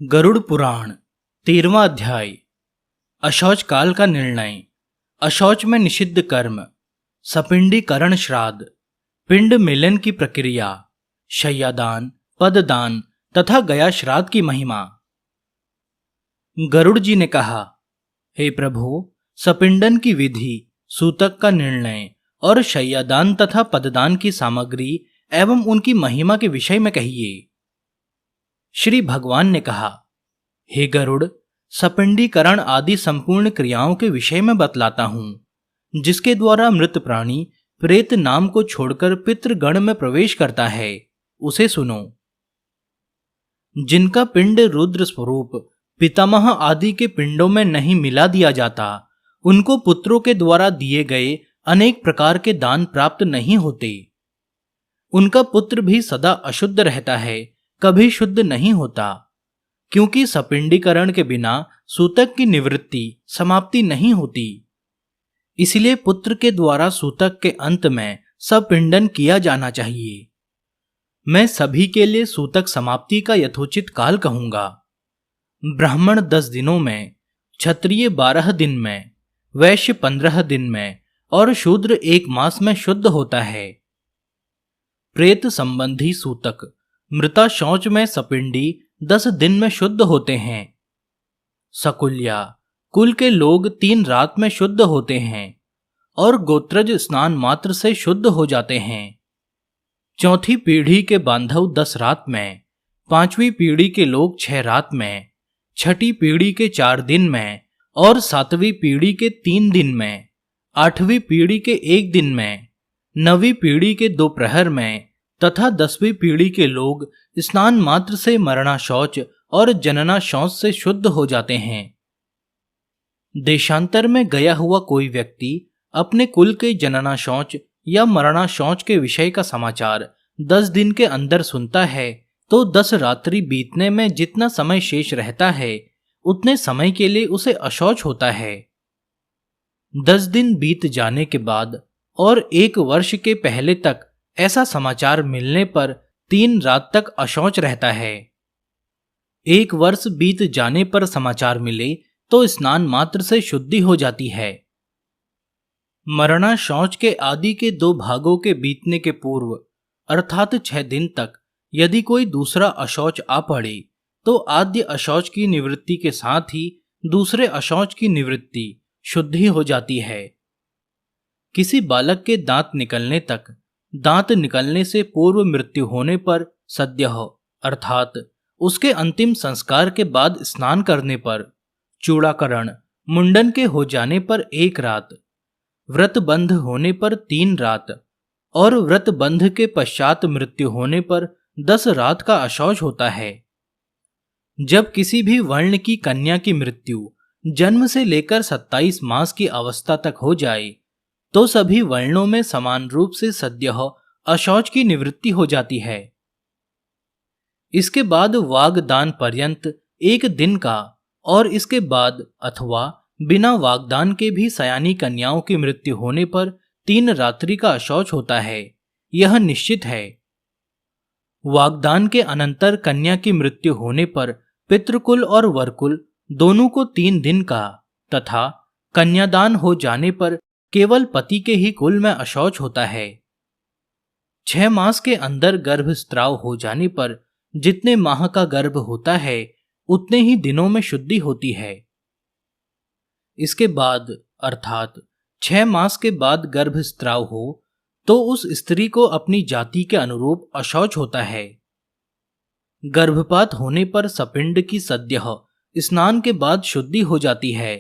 गरुड़ पुराण 13वां अध्याय। अशौच काल का निर्णय। अशौच में निषिद्ध कर्म, सपिंडीकरण श्राद्ध, पिंड मिलन की प्रक्रिया, शय्यादान, पददान तथा गया श्राद्ध की महिमा। गरुड़ जी ने कहा, हे प्रभु, सपिंडन की विधि, सूतक का निर्णय और शय्यादान तथा पददान की सामग्री एवं उनकी महिमा के विषय में कहिए। श्री भगवान ने कहा, हे गरुड़, सपिंडीकरण आदि संपूर्ण क्रियाओं के विषय में बतलाता हूं, जिसके द्वारा मृत प्राणी प्रेत नाम को छोड़कर पितृगण में प्रवेश करता है, उसे सुनो। जिनका पिंड रुद्र स्वरूप पितामह आदि के पिंडों में नहीं मिला दिया जाता, उनको पुत्रों के द्वारा दिए गए अनेक प्रकार के दान प्राप्त नहीं होते। उनका पुत्र भी सदा अशुद्ध रहता है, कभी शुद्ध नहीं होता, क्योंकि सपिंडीकरण के बिना सूतक की निवृत्ति समाप्ति नहीं होती। इसलिए पुत्र के द्वारा सूतक के अंत में सपिंडन किया जाना चाहिए। मैं सभी के लिए सूतक समाप्ति का यथोचित काल कहूंगा। ब्राह्मण 10 दिनों में, क्षत्रिय 12 दिन में, वैश्य 15 दिन में और शूद्र 1 मास में शुद्ध होता है। प्रेत संबंधी सूतक, मृता शौच में सपिंडी 10 दिन में शुद्ध होते हैं। सकुल्या कुल के लोग 3 रात में शुद्ध होते हैं और गोत्रज स्नान मात्र से शुद्ध हो जाते हैं। चौथी पीढ़ी के बांधव 10 रात में, 5वीं पीढ़ी के लोग 6 रात में, छठी पीढ़ी के 4 दिन में और 7वीं पीढ़ी के 3 दिन में, 8वीं पीढ़ी के 1 दिन में, 9वीं पीढ़ी के 2 प्रहर में तथा 10वीं पीढ़ी के लोग स्नान मात्र से मरणा शौच और जनना शौच से शुद्ध हो जाते हैं। देशांतर में गया हुआ कोई व्यक्ति अपने कुल के जनना शौच या मरणा शौच के विषय का समाचार 10 दिन के अंदर सुनता है, तो 10 रात्रि बीतने में जितना समय शेष रहता है, उतने समय के लिए उसे अशौच होता है। 10 दिन बीत जाने के बाद और 1 वर्ष के पहले तक ऐसा समाचार मिलने पर 3 रात तक अशौच रहता है। 1 वर्ष बीत जाने पर समाचार मिले तो स्नान मात्र से शुद्धि हो जाती है। मरणा शौच के आदि के 2 भागों के बीतने के पूर्व अर्थात 6 दिन तक यदि कोई दूसरा अशौच आ पड़े, तो आद्य अशौच की निवृत्ति के साथ ही दूसरे अशौच की निवृत्ति शुद्धि हो जाती है। किसी बालक के दांत निकलने तक, दांत निकलने से पूर्व मृत्यु होने पर सद्यः अर्थात उसके अंतिम संस्कार के बाद स्नान करने पर, चूड़ाकरण मुंडन के हो जाने पर 1 रात, व्रत बंध होने पर 3 रात और व्रत बंध के पश्चात मृत्यु होने पर 10 रात का अशौच होता है। जब किसी भी वर्ण की कन्या की मृत्यु जन्म से लेकर 27 मास की अवस्था तक हो जाए, तो सभी वर्णों में समान रूप से सद्यः अशौच की निवृत्ति हो जाती है। इसके बाद वागदान पर्यंत 1 दिन का और इसके बाद अथवा बिना वागदान के भी सयानी कन्याओं की मृत्यु होने पर 3 रात्रि का अशौच होता है, यह निश्चित है। वागदान के अनंतर कन्या की मृत्यु होने पर पितृकुल और वरकुल दोनों को 3 दिन का तथा कन्यादान हो जाने पर केवल पति के ही कुल में अशौच होता है। 6 मास के अंदर गर्भस्राव हो जाने पर जितने माह का गर्भ होता है, उतने ही दिनों में शुद्धि होती है। इसके बाद अर्थात 6 मास के बाद गर्भस्राव हो तो उस स्त्री को अपनी जाति के अनुरूप अशौच होता है। गर्भपात होने पर सपिंड की सद्यः स्नान के बाद शुद्धि हो जाती है।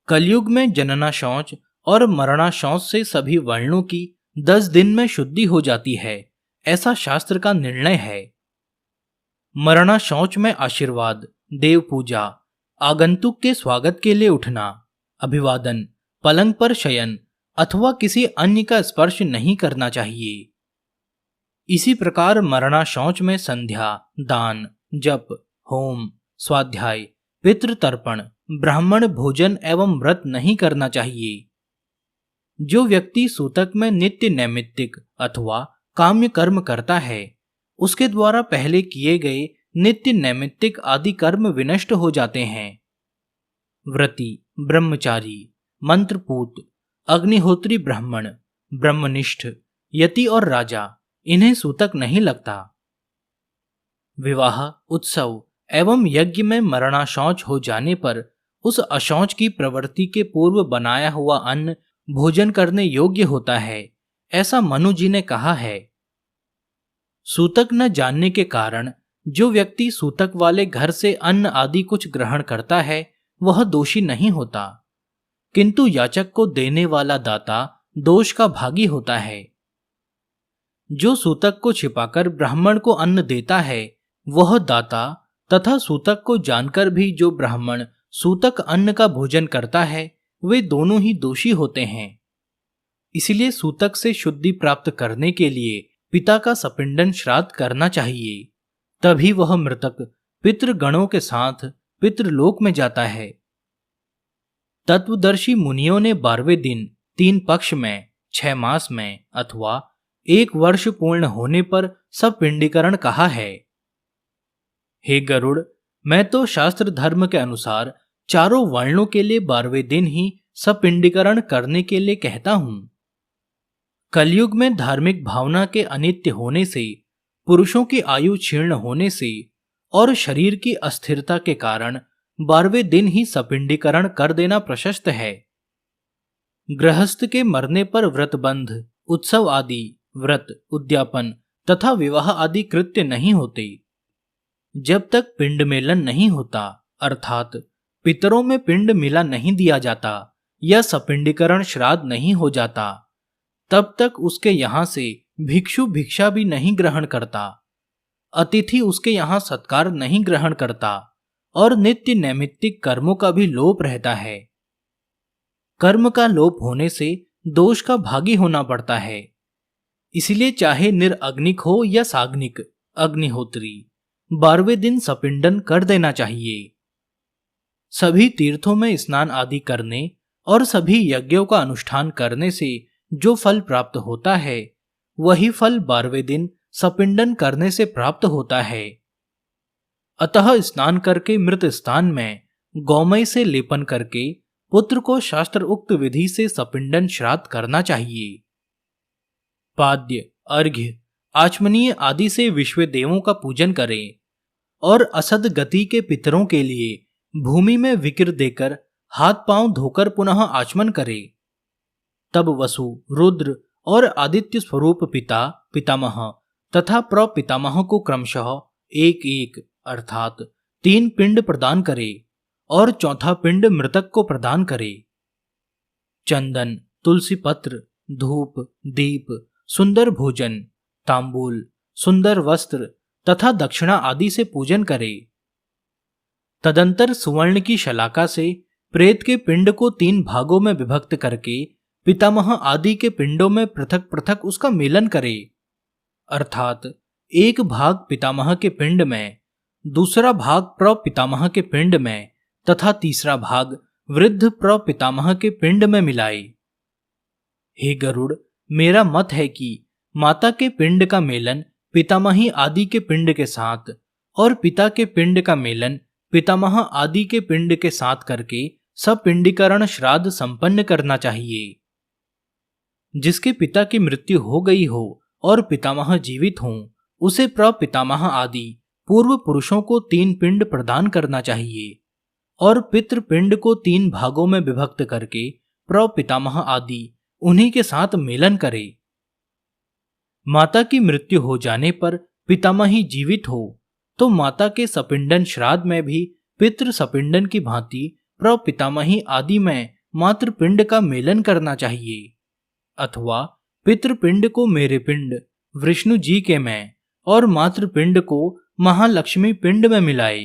कलयुग में जनना शौच और मरणा शौच से सभी वर्णों की 10 दिन में शुद्धि हो जाती है, ऐसा शास्त्र का निर्णय है। मरणा शौच में आशीर्वाद, देव पूजा, आगंतुक के स्वागत के लिए उठना, अभिवादन, पलंग पर शयन अथवा किसी अन्य का स्पर्श नहीं करना चाहिए। इसी प्रकार मरणा शौच में संध्या, दान, जप, होम, स्वाध्याय, पितृतर्पण, ब्राह्मण भोजन एवं व्रत नहीं करना चाहिए। जो व्यक्ति सूतक में नित्य नैमित्तिक अथवा काम्य कर्म करता है, उसके द्वारा पहले किए गए नित्य नैमित्तिक आदि कर्म विनष्ट हो जाते हैं। व्रती, ब्रह्मचारी, मंत्रपूत, अग्निहोत्री ब्राह्मण, ब्रह्मनिष्ठ, यति और राजा, इन्हें सूतक नहीं लगता। विवाह, उत्सव एवं यज्ञ में मरणाशौच हो जाने पर उस अशौच की प्रवृत्ति के पूर्व बनाया हुआ अन्न भोजन करने योग्य होता है, ऐसा मनु जी ने कहा है। सूतक न जानने के कारण जो व्यक्ति सूतक वाले घर से अन्न आदि कुछ ग्रहण करता है वह दोषी नहीं होता, किंतु याचक को देने वाला दाता दोष का भागी होता है। जो सूतक को छिपाकर ब्राह्मण को अन्न देता है वह दाता, तथा सूतक को जानकर भी जो ब्राह्मण सूतक अन्न का भोजन करता है वे दोनों ही दोषी होते हैं। इसलिए सूतक से शुद्धि प्राप्त करने के लिए पिता का सपिंडन श्राद्ध करना चाहिए, तभी वह मृतक पितृगणों के साथ पितृलोक में जाता है। तत्वदर्शी मुनियों ने 12वें दिन 3 पक्ष में, 6 मास में अथवा 1 वर्ष पूर्ण होने पर सपिंडीकरण कहा है। हे गरुड़, मैं तो शास्त्र धर्म के अनुसार चारों वर्णों के लिए 12वें दिन ही सपिंडीकरण करने के लिए कहता हूं। कलयुग में धार्मिक भावना के अनित्य होने से, पुरुषों की आयु क्षीण होने से और शरीर की अस्थिरता के कारण 12वें दिन ही सपिंडीकरण कर देना प्रशस्त है। गृहस्थ के मरने पर व्रतबंध, उत्सव आदि, व्रत, उद्यापन तथा विवाह आदि कृत्य नहीं होते। जब तक पिंड मेलन नहीं होता, अर्थात पितरों में पिंड मिला नहीं दिया जाता या सपिंडीकरण श्राद्ध नहीं हो जाता, तब तक उसके यहां से भिक्षु भिक्षा भी नहीं ग्रहण करता, अतिथि उसके यहां सत्कार नहीं ग्रहण करता और नित्य नैमित्तिक कर्मों का भी लोप रहता है। कर्म का लोप होने से दोष का भागी होना पड़ता है। इसलिए चाहे निरअग्निक हो या साग्निक अग्निहोत्री, 12वें दिन सपिंडन कर देना चाहिए। सभी तीर्थों में स्नान आदि करने और सभी यज्ञों का अनुष्ठान करने से जो फल प्राप्त होता है वही फल 12वें दिन सपिंडन करने से प्राप्त होता है। अतः स्नान करके मृत स्थान में गौमय से लेपन करके पुत्र को शास्त्र उक्त विधि से सपिंडन श्राद्ध करना चाहिए। पाद्य, अर्घ्य, आचमनीय आदि से विश्व देवों का पूजन करें और असद गति के पितरों के लिए भूमि में विकिर देकर हाथ पांव धोकर पुनः आचमन करे। तब वसु, रुद्र और आदित्य स्वरूप पिता, पितामह तथा प्रपितामह को क्रमशः 1-1 अर्थात 3 पिंड प्रदान करे और चौथा पिंड मृतक को प्रदान करे। चंदन, तुलसी पत्र, धूप, दीप, सुंदर भोजन, तांबूल, सुंदर वस्त्र तथा दक्षिणा आदि से पूजन करे। तदंतर सुवर्ण की शलाका से प्रेत के पिंड को 3 भागों में विभक्त करके पितामह आदि के पिंडों में पृथक पृथक उसका मेलन करे, अर्थात एक भाग पितामह के पिंड में, दूसरा भाग प्रपितामह के पिंड में तथा तीसरा भाग वृद्ध प्रपितामह के पिंड में मिलाए। हे गरुड़, मेरा मत है कि माता के पिंड का मेलन पितामही आदि के पिंड के साथ और पिता के पिंड का मेलन पितामह आदि के पिंड के साथ करके सपिंडीकरण श्राद्ध संपन्न करना चाहिए। जिसके पिता की मृत्यु हो गई हो और पितामह जीवित हों, उसे प्रपितामह आदि पूर्व पुरुषों को 3 पिंड प्रदान करना चाहिए और पितृपिंड को 3 भागों में विभक्त करके प्रपितामह आदि उन्हीं के साथ मेलन करे। माता की मृत्यु हो जाने पर पितामही जीवित हो तो माता के सपिंडन श्राद्ध में भी पितृ सपिंडन की भांति प्रपितामही आदि में मातृपिंड का मेलन करना चाहिए, अथवा पितृपिंड को मेरे पिंड विष्णु जी के में और मातृपिंड को महालक्ष्मी पिंड में मिलाए।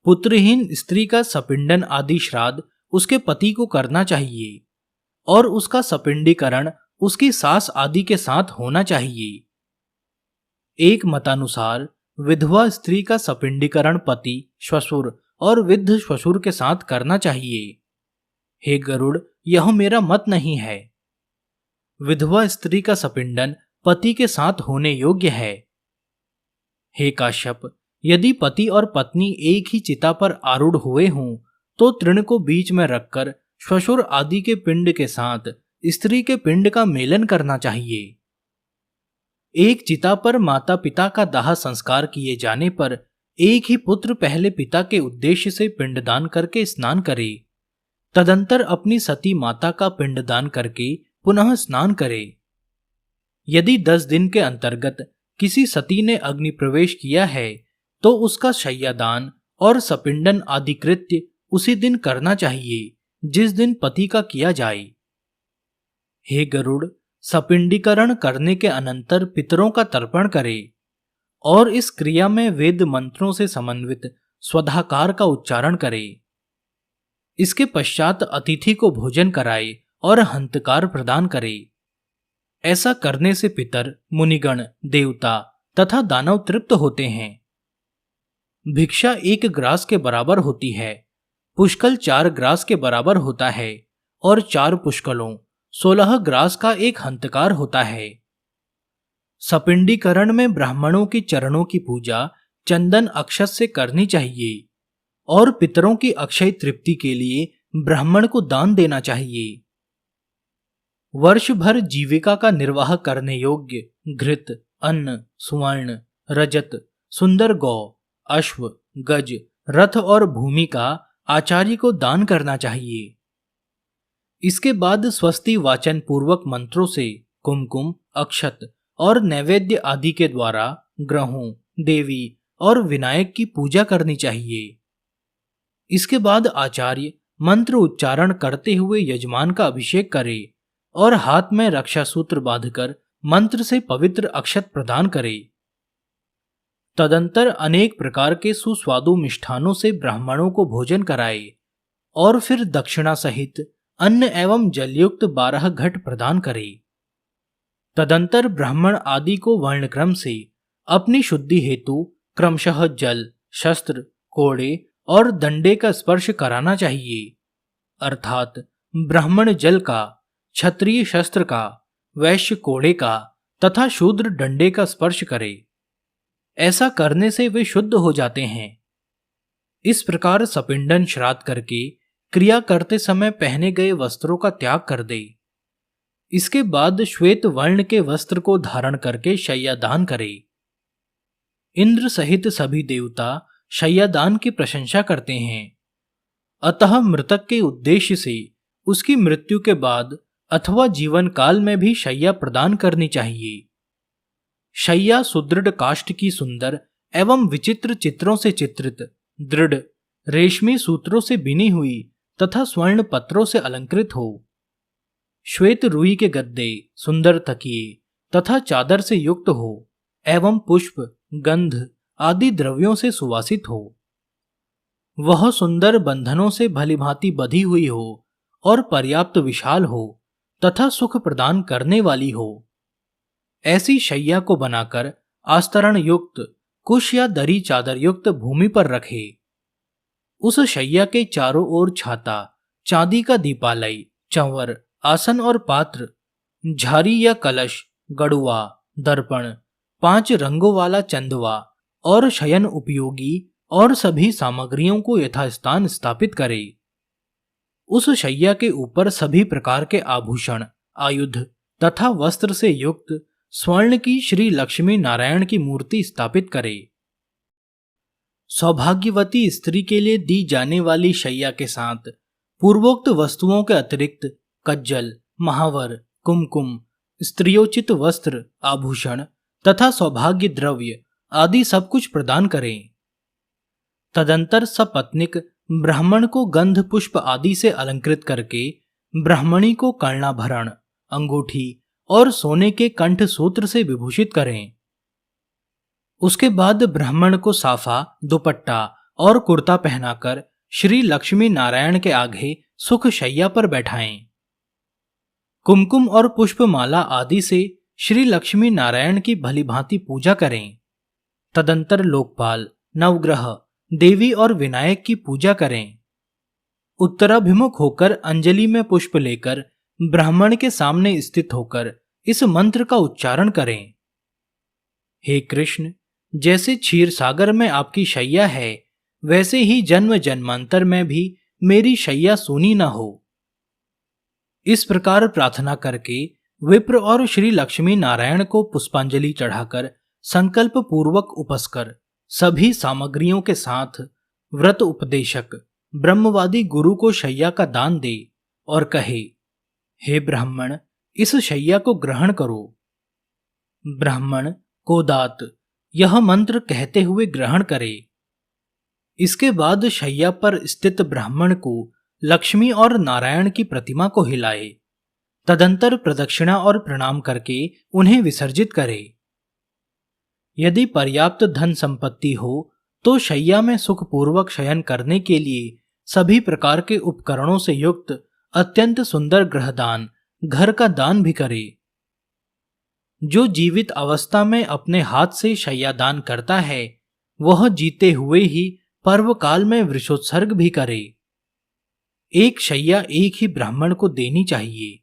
पुत्रहीन स्त्री का सपिंडन आदि श्राद्ध उसके पति को करना चाहिए और उसका सपिंडीकरण उसकी सास आदि के साथ होना चाहिए। एक मतानुसार विधवा स्त्री का सपिंडीकरण पति, श्वशुर और विद्ध श्वशुर के साथ करना चाहिए। हे गरुड़, यह मेरा मत नहीं है। विधवा स्त्री का सपिंडन पति के साथ होने योग्य है। हे काश्यप, यदि पति और पत्नी एक ही चिता पर आरूढ़ हुए हों तो तृण को बीच में रखकर श्वशुर आदि के पिंड के साथ स्त्री के पिंड का मेलन करना चाहिए। एक चिता पर माता पिता का दाह संस्कार किए जाने पर एक ही पुत्र पहले पिता के उद्देश्य से पिंडदान करके स्नान करे, तदंतर अपनी सती माता का पिंडदान करके पुनः स्नान करे। यदि 10 दिन के अंतर्गत किसी सती ने अग्नि प्रवेश किया है तो उसका शय्यादान और सपिंडन आदि कृत्य उसी दिन करना चाहिए जिस दिन पति का किया जाए। हे गरुड़, सपिंडीकरण करने के अनंतर पितरों का तर्पण करे और इस क्रिया में वेद मंत्रों से समन्वित स्वधाकार का उच्चारण करे। इसके पश्चात अतिथि को भोजन कराए और हंतकार प्रदान करे। ऐसा करने से पितर, मुनिगण, देवता तथा दानव तृप्त होते हैं। भिक्षा 1 ग्रास के बराबर होती है, पुष्कल 4 ग्रास के बराबर होता है और 4 पुष्कलों 16 ग्रास का एक हंतकार होता है। सपिंडीकरण में ब्राह्मणों के चरणों की पूजा चंदन अक्षत से करनी चाहिए और पितरों की अक्षय तृप्ति के लिए ब्राह्मण को दान देना चाहिए। वर्ष भर जीविका का निर्वाह करने योग्य घृत, अन्न, सुवर्ण, रजत, सुंदर गौ, अश्व, गज, रथ और भूमि का आचार्य को दान करना चाहिए। इसके बाद स्वस्ति वाचन पूर्वक मंत्रों से कुमकुम, अक्षत और नैवेद्य आदि के द्वारा ग्रहों, देवी और विनायक की पूजा करनी चाहिए। इसके बाद आचार्य मंत्र उच्चारण करते हुए यजमान का अभिषेक करे और हाथ में रक्षा सूत्र बांधकर मंत्र से पवित्र अक्षत प्रदान करे। तदंतर अनेक प्रकार के सुस्वादु मिष्ठानों से ब्राह्मणों को भोजन कराए और फिर दक्षिणा सहित अन्न एवं जलयुक्त 12 घट प्रदान करे। तदंतर ब्राह्मण आदि को वर्णक्रम से अपनी शुद्धि हेतु क्रमशः जल, शस्त्र, कोड़े और दंडे का स्पर्श कराना चाहिए, अर्थात ब्राह्मण जल का, क्षत्रिय शस्त्र का, वैश्य कोड़े का तथा शूद्र डंडे का स्पर्श करे। ऐसा करने से वे शुद्ध हो जाते हैं। इस प्रकार सपिंडन श्राद्ध करके क्रिया करते समय पहने गए वस्त्रों का त्याग कर दे। इसके बाद श्वेत वर्ण के वस्त्र को धारण करके शय्यादान करे। इंद्र सहित सभी देवता शय्यादान की प्रशंसा करते हैं। अतः मृतक के उद्देश्य से उसकी मृत्यु के बाद अथवा जीवन काल में भी शय्या प्रदान करनी चाहिए। शय्या सुदृढ़ काष्ठ की सुंदर एवं विचित्र चित्रों से चित्रित, दृढ़ रेशमी सूत्रों से बिनी हुई तथा स्वर्ण पत्रों से अलंकृत हो। श्वेत रुई के गद्दे, सुंदर तकिए तथा चादर से युक्त हो एवं पुष्प, गंध आदि द्रव्यों से सुवासित हो। वह सुंदर बंधनों से भलीभांति बधी हुई हो और पर्याप्त विशाल हो तथा सुख प्रदान करने वाली हो। ऐसी शय्या को बनाकर आस्तरण युक्त कुश या दरी चादर युक्त भूमि पर रखे। उस शय्या के चारों ओर छाता, चांदी का दीपालय, चंवर, आसन और पात्र, झारी या कलश, गड़ुआ, दर्पण, 5 रंगों वाला चंदवा और शयन उपयोगी और सभी सामग्रियों को यथास्थान स्थापित करे। उस शय्या के ऊपर सभी प्रकार के आभूषण, आयुध तथा वस्त्र से युक्त स्वर्ण की श्री लक्ष्मी नारायण की मूर्ति स्थापित करे। सौभाग्यवती स्त्री के लिए दी जाने वाली शय्या के साथ पूर्वोक्त वस्तुओं के अतिरिक्त कज्जल, महावर, कुमकुम, स्त्रियोचित वस्त्र, आभूषण तथा सौभाग्य द्रव्य आदि सब कुछ प्रदान करें। तदंतर सपत्निक ब्राह्मण को गंध पुष्प आदि से अलंकृत करके ब्राह्मणी को कर्णाभरण, अंगूठी और सोने के कंठ सूत्र से विभूषित करें। उसके बाद ब्राह्मण को साफा, दुपट्टा और कुर्ता पहनाकर श्री लक्ष्मी नारायण के आगे सुख शय्या पर बैठाएं। कुमकुम और पुष्पमाला आदि से श्री लक्ष्मी नारायण की भलीभांति पूजा करें। तदंतर लोकपाल, नवग्रह, देवी और विनायक की पूजा करें। उत्तराभिमुख होकर अंजलि में पुष्प लेकर ब्राह्मण के सामने स्थित होकर इस मंत्र का उच्चारण करें। हे कृष्ण, जैसे क्षीर सागर में आपकी शैया है, वैसे ही जन्म जन्मांतर में भी मेरी शैया सूनी न हो। इस प्रकार प्रार्थना करके विप्र और श्री लक्ष्मी नारायण को पुष्पांजलि चढ़ाकर संकल्प पूर्वक उपस्कर सभी सामग्रियों के साथ व्रत उपदेशक ब्रह्मवादी गुरु को शैया का दान दे और कहे, हे ब्राह्मण, इस शैया को ग्रहण करो। ब्राह्मण कोदात यह मंत्र कहते हुए ग्रहण करे। इसके बाद शैया पर स्थित ब्राह्मण को लक्ष्मी और नारायण की प्रतिमा को हिलाए, तदंतर प्रदक्षिणा और प्रणाम करके उन्हें विसर्जित करे। यदि पर्याप्त धन संपत्ति हो तो शैया में सुखपूर्वक शयन करने के लिए सभी प्रकार के उपकरणों से युक्त अत्यंत सुंदर गृहदान, घर का दान भी करे। जो जीवित अवस्था में अपने हाथ से शैया दान करता है, वह जीते हुए ही पर्व काल में वृषोत्सर्ग भी करे। एक शैया एक ही ब्राह्मण को देनी चाहिए।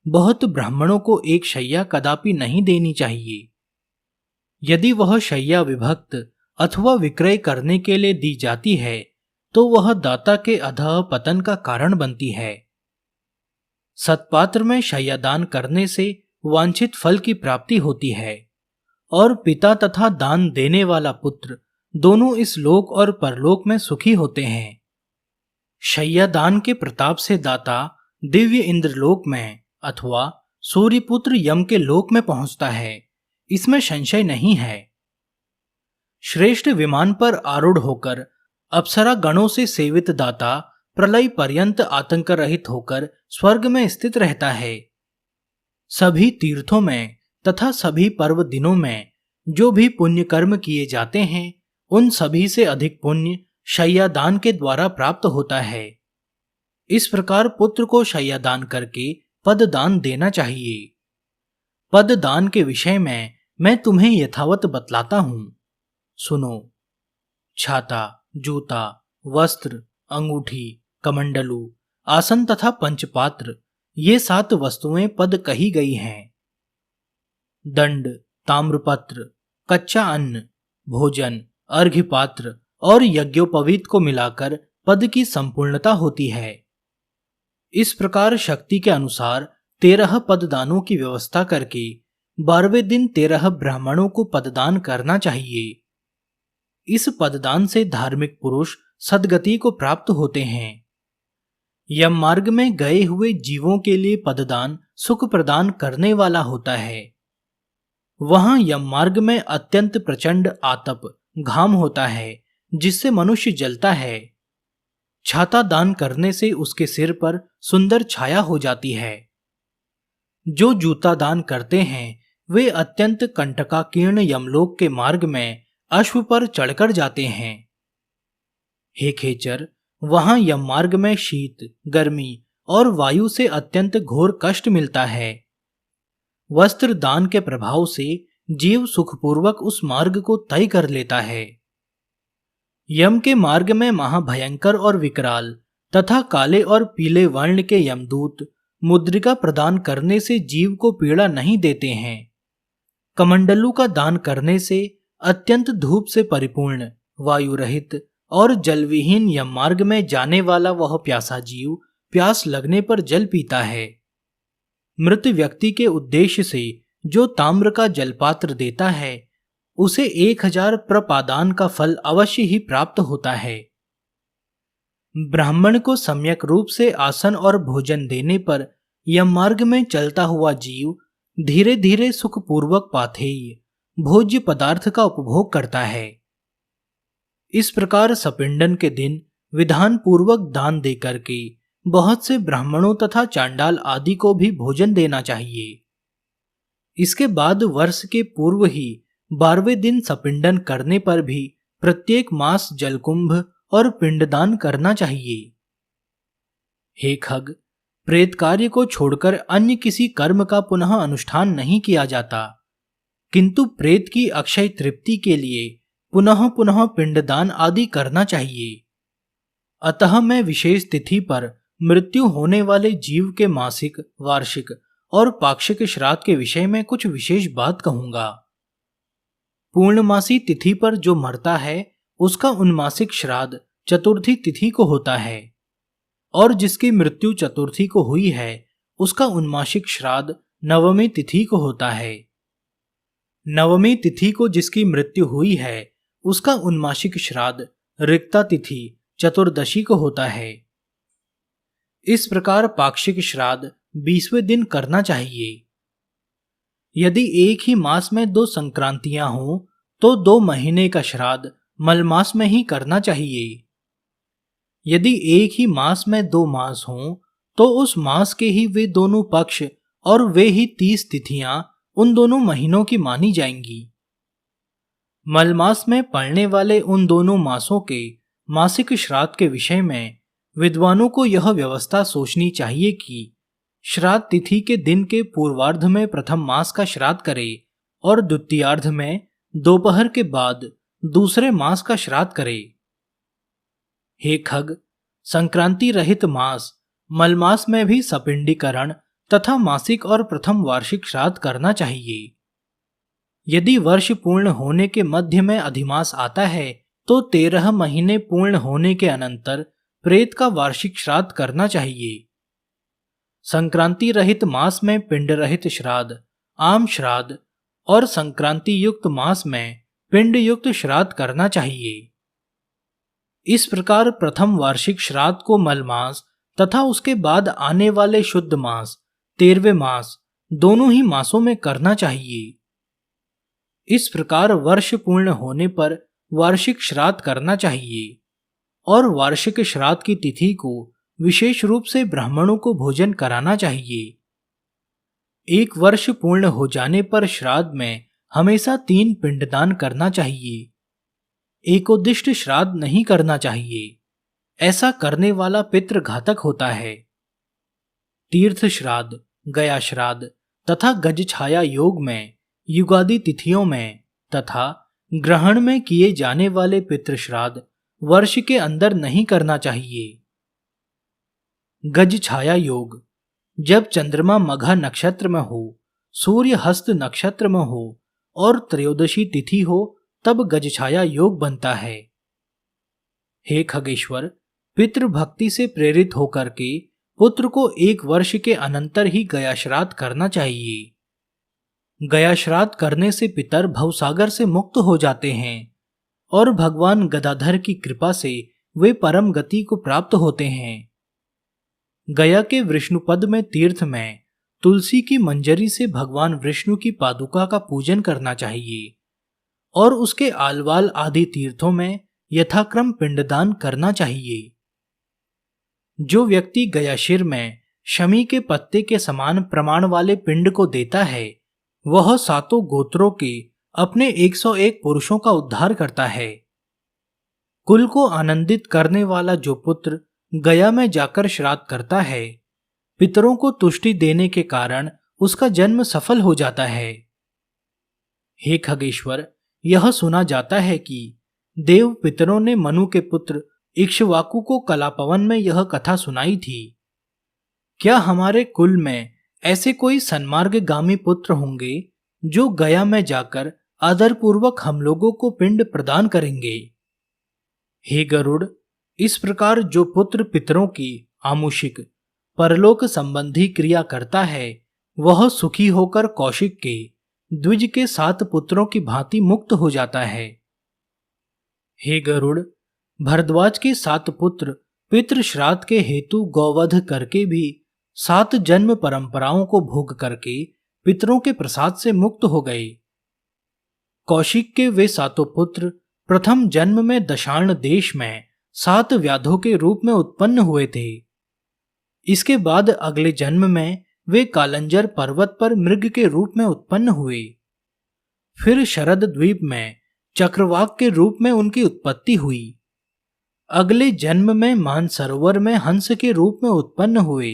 बहुत ब्राह्मणों को एक शैया कदापि नहीं देनी चाहिए। यदि वह शैया विभक्त अथवा विक्रय करने के लिए दी जाती है तो वह दाता के अधः पतन का कारण बनती है। सत्पात्र में शैया दान करने से वांछित फल की प्राप्ति होती है और पिता तथा दान देने वाला पुत्र दोनों इस लोक और परलोक में सुखी होते हैं। शैया दान के प्रताप से दाता दिव्य इंद्रलोक में अथवा सूर्यपुत्र यम के लोक में पहुंचता है, इसमें संशय नहीं है। श्रेष्ठ विमान पर आरूढ़ होकर अप्सरा गणों से सेवित दाता प्रलय पर्यंत आतंक रहित होकर स्वर्ग में स्थित रहता है। सभी तीर्थों में तथा सभी पर्व दिनों में जो भी पुण्य कर्म किए जाते हैं, उन सभी से अधिक पुण्य शैयादान के द्वारा प्राप्त होता है। इस प्रकार पुत्र को शैयादान करके पददान देना चाहिए। पददान के विषय में मैं तुम्हें यथावत बतलाता हूं, सुनो। छाता, जूता, वस्त्र, अंगूठी, कमंडलू, आसन तथा पंचपात्र, ये 7 वस्तुएं पद कही गई हैं। दंड, ताम्रपत्र, कच्चा अन्न, भोजन, अर्घ्यपात्र और यज्ञोपवीत को मिलाकर पद की संपूर्णता होती है। इस प्रकार शक्ति के अनुसार 13 पददानों की व्यवस्था करके 12वें दिन 13 ब्राह्मणों को पददान करना चाहिए। इस पददान से धार्मिक पुरुष सद्गति को प्राप्त होते हैं। यम मार्ग में गए हुए जीवों के लिए पददान सुख प्रदान करने वाला होता है। वहां यम मार्ग में अत्यंत प्रचंड आतप, घाम होता है जिससे मनुष्य जलता है। छाता दान करने से उसके सिर पर सुंदर छाया हो जाती है। जो जूता दान करते हैं वे अत्यंत कंटकाकीर्ण यमलोक के मार्ग में अश्व पर चढ़कर जाते हैं। हे खेचर, वहां यम मार्ग में शीत, गर्मी और वायु से अत्यंत घोर कष्ट मिलता है। वस्त्र दान के प्रभाव से जीव सुखपूर्वक उस मार्ग को तय कर लेता है। यम के मार्ग में महाभयंकर और विकराल तथा काले और पीले वर्ण के यमदूत मुद्रिका प्रदान करने से जीव को पीड़ा नहीं देते हैं। कमंडलू का दान करने से अत्यंत धूप से परिपूर्ण, वायु रहित और जलविहीन यम मार्ग में जाने वाला वह प्यासा जीव प्यास लगने पर जल पीता है। मृत व्यक्ति के उद्देश्य से जो ताम्र का जलपात्र देता है उसे 1000 प्रपादान का फल अवश्य ही प्राप्त होता है। ब्राह्मण को सम्यक रूप से आसन और भोजन देने पर यम मार्ग में चलता हुआ जीव धीरे धीरे सुखपूर्वक पाथेय भोज्य पदार्थ का उपभोग करता है। इस प्रकार सपिंडन के दिन विधान पूर्वक दान देकर के बहुत से ब्राह्मणों तथा चांडाल आदि को भी भोजन देना चाहिए। इसके बाद वर्ष के पूर्व ही 12वें दिन सपिंडन करने पर भी प्रत्येक मास जलकुंभ और पिंडदान करना चाहिए। हे खग, प्रेत कार्य को छोड़कर अन्य किसी कर्म का पुनः अनुष्ठान नहीं किया जाता, किंतु प्रेत की अक्षय तृप्ति के लिए पुनः पुनः पिंडदान आदि करना चाहिए। अतः मैं विशेष तिथि पर मृत्यु होने वाले जीव के मासिक, वार्षिक और पाक्षिक श्राद्ध के विषय में कुछ विशेष बात कहूंगा। पूर्णमासी तिथि पर जो मरता है उसका उन्मासिक श्राद्ध चतुर्थी तिथि को होता है, और जिसकी मृत्यु चतुर्थी को हुई है उसका उन्मासिक श्राद्ध नवमी तिथि को होता है। नवमी तिथि को जिसकी मृत्यु हुई है उसका उन्मासिक श्राद्ध रिक्ता तिथि चतुर्दशी को होता है। इस प्रकार पाक्षिक श्राद्ध 20वें दिन करना चाहिए। यदि एक ही मास में 2 संक्रांतियां हों तो 2 महीने का श्राद्ध मलमास में ही करना चाहिए। यदि एक ही मास में 2 मास हों तो उस मास के ही वे दोनों पक्ष और वे ही 30 तिथियां उन दोनों महीनों की मानी जाएंगी। मलमास में पड़ने वाले उन दोनों मासों के मासिक श्राद्ध के विषय में विद्वानों को यह व्यवस्था सोचनी चाहिए कि श्राद्ध तिथि के दिन के पूर्वार्ध में प्रथम मास का श्राद्ध करे और द्वितीयार्ध में दोपहर के बाद दूसरे मास का श्राद्ध करे। हे खग, संक्रांति रहित मास मलमास में भी सपिंडीकरण तथा मासिक और प्रथम वार्षिक श्राद्ध करना चाहिए। यदि वर्ष पूर्ण होने के मध्य में अधिमास आता है तो 13 महीने पूर्ण होने के अनंतर प्रेत का वार्षिक श्राद्ध करना चाहिए। संक्रांति रहित मास में पिंड रहित श्राद्ध, आम श्राद्ध और संक्रांति युक्त मास में पिंड युक्त श्राद्ध करना चाहिए। इस प्रकार प्रथम वार्षिक श्राद्ध को मलमास तथा उसके बाद आने वाले शुद्ध मास 13वें मास दोनों ही मासों में करना चाहिए। इस प्रकार वर्ष पूर्ण होने पर वार्षिक श्राद्ध करना चाहिए और वार्षिक श्राद्ध की तिथि को विशेष रूप से ब्राह्मणों को भोजन कराना चाहिए। 1 वर्ष पूर्ण हो जाने पर श्राद्ध में हमेशा 3 पिंडदान करना चाहिए। एकोदिष्ट श्राद्ध नहीं करना चाहिए, ऐसा करने वाला पितृ घातक होता है। तीर्थ श्राद्ध, गया श्राद्ध तथा गज छाया योग में, युगादि तिथियों में तथा ग्रहण में किए जाने वाले पितृ श्राद्ध वर्ष के अंदर नहीं करना चाहिए। गज छाया योग, जब चंद्रमा मघा नक्षत्र में हो, सूर्य हस्त नक्षत्र में हो और त्रयोदशी तिथि हो तब गज छाया योग बनता है। हे खगेश्वर, पितृभक्ति से प्रेरित होकर के पुत्र को 1 वर्ष के अनंतर ही गया श्राद्ध करना चाहिए। गया श्राद्ध करने से पितर भवसागर से मुक्त हो जाते हैं और भगवान गदाधर की कृपा से वे परम गति को प्राप्त होते हैं। गया के विष्णुपद में तीर्थ में तुलसी की मंजरी से भगवान विष्णु की पादुका का पूजन करना चाहिए और उसके आलवाल आदि तीर्थों में यथाक्रम पिंडदान करना चाहिए। जो व्यक्ति गयाशिर में शमी के पत्ते के समान प्रमाण वाले पिंड को देता है वह 7 गोत्रों के अपने 101 पुरुषों का उद्धार करता है। कुल को आनंदित करने वाला जो पुत्र गया में जाकर श्राद्ध करता है, पितरों को तुष्टि देने के कारण उसका जन्म सफल हो जाता है। हे खगेश्वर, यह सुना जाता है कि देव पितरों ने मनु के पुत्र इक्ष्वाकु को कलापवन में यह कथा सुनाई थी। क्या हमारे कुल में ऐसे कोई सन्मार्गगामी पुत्र होंगे जो गया में जाकर आदरपूर्वक हम लोगों को पिंड प्रदान करेंगे? हे गरुड़, इस प्रकार जो पुत्र पितरों की आमुषिक परलोक संबंधी क्रिया करता है वह सुखी होकर कौशिक के द्विज के 7 पुत्रों की भांति मुक्त हो जाता है। हे गरुड़, भरद्वाज के 7 पुत्र पितृ श्राद्ध के हेतु गौवध करके भी 7 जन्म परंपराओं को भोग करके पितरों के प्रसाद से मुक्त हो गए। कौशिक के वे 7 पुत्र प्रथम जन्म में दशार्ण देश में 7 व्याधों के रूप में उत्पन्न हुए थे। इसके बाद अगले जन्म में वे कालंजर पर्वत पर मृग के रूप में उत्पन्न हुए। फिर शरद द्वीप में चक्रवाक के रूप में उनकी उत्पत्ति हुई। अगले जन्म में मानसरोवर में हंस के रूप में उत्पन्न हुए।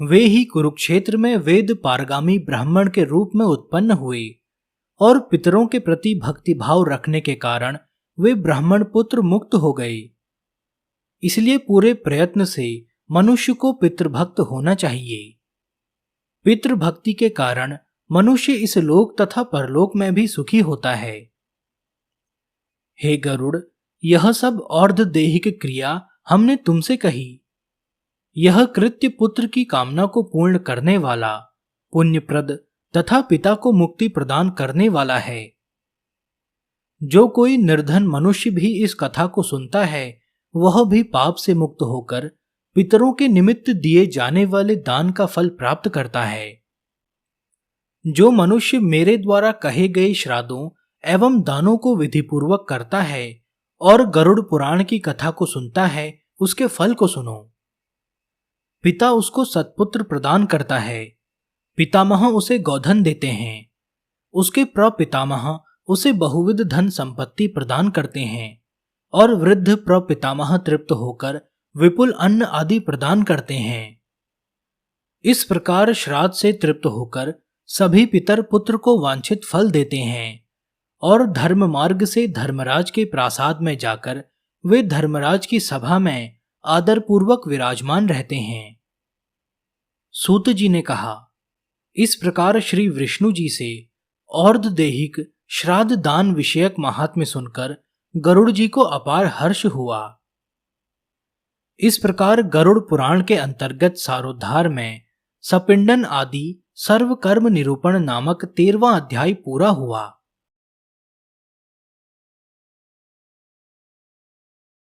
वे ही कुरुक्षेत्र में वेद पारगामी ब्राह्मण के रूप में उत्पन्न हुए और पितरों के प्रति भक्ति भाव रखने के कारण वे ब्राह्मण पुत्र मुक्त हो गए। इसलिए पूरे प्रयत्न से मनुष्य को पितृभक्त होना चाहिए। पितृभक्ति के कारण मनुष्य इस लोक तथा परलोक में भी सुखी होता है। हे गरुड़, यह सब और्ध्वदेहिक क्रिया हमने तुमसे कही। यह कृत्य पुत्र की कामना को पूर्ण करने वाला, पुण्यप्रद तथा पिता को मुक्ति प्रदान करने वाला है। जो कोई निर्धन मनुष्य भी इस कथा को सुनता है, वह भी पाप से मुक्त होकर पितरों के निमित्त दिए जाने वाले दान का फल प्राप्त करता है। जो मनुष्य मेरे द्वारा कहे गए श्राद्धों एवं दानों को विधिपूर्वक करता है और गरुड़ पुराण की कथा को सुनता है, उसके फल को सुनो। पिता उसको सत्पुत्र प्रदान करता है, पितामह उसे गोधन देते हैं, उसके प्रपितामह उसे बहुविध धन संपत्ति प्रदान करते हैं और वृद्ध प्रपितामह तृप्त होकर विपुल अन्न आदि प्रदान करते हैं। इस प्रकार श्राद्ध से तृप्त होकर सभी पितर पुत्र को वांछित फल देते हैं और धर्म मार्ग से धर्मराज के प्रासाद में जाकर वे धर्मराज की सभा में आदर पूर्वक विराजमान रहते हैं। सूत जी ने कहा, इस प्रकार श्री विष्णु जी से और्ध्वदेहिक श्राद्ध दान विषयक महात्म्य सुनकर गरुड़ जी को अपार हर्ष हुआ। इस प्रकार गरुड़ पुराण के अंतर्गत सारोद्धार में सपिंडन आदि सर्व कर्म निरूपण नामक 13वां अध्याय पूरा हुआ।